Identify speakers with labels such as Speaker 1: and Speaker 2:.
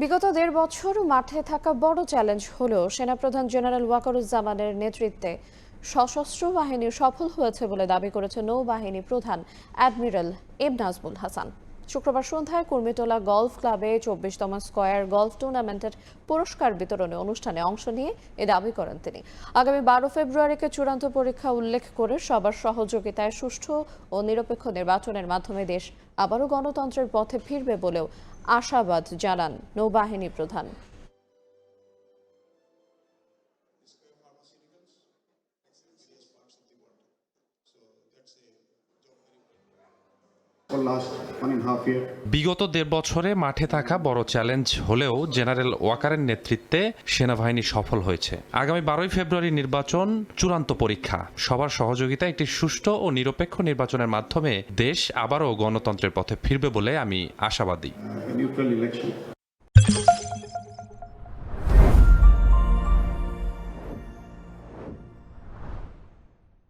Speaker 1: বিগত ১.৫ বছর মাঠে থাকা বড় চ্যালেঞ্জ হলেও সেনাপ্রধান জেনারেল ওয়াকারুজ্জামানের নেতৃত্বে সশস্ত্র বাহিনী সফল হয়েছে বলে দাবি করেছে নৌবাহিনী প্রধান অ্যাডমিরাল এম নাজমুল হাসান। শুক্রবার সন্ধ্যায় কুর্মিটোলা গলফ ক্লাবে ২৪তম স্কয়ার গলফ টুর্নামেন্টের পুরস্কার বিতরণী অনুষ্ঠানে অংশ নিয়ে এ দাবি করেন তিনি। আগামী ১২ ফেব্রুয়ারিকে চূড়ান্ত পরীক্ষা উল্লেখ করে সবার সহযোগিতায় সুষ্ঠু ও নিরপেক্ষ নির্বাচনের মাধ্যমে দেশ আবারও গণতন্ত্রের পথে ফিরবে বলেও আশাবাদ জানান নৌবাহিনী প্রধান।
Speaker 2: বিগত ১.৫ বছরে মাঠে থাকা বড় চ্যালেঞ্জ হলেও জেনারেল ওয়াকারের নেতৃত্বে সেনাবাহিনী সফল হয়েছে। আগামী ১২ ফেব্রুয়ারি নির্বাচন চূড়ান্ত পরীক্ষা, সবার সহযোগিতায় একটি সুষ্ঠু ও নিরপেক্ষ নির্বাচনের মাধ্যমে দেশ আবারও গণতন্ত্রের পথে ফিরবে বলে আমি আশাবাদী।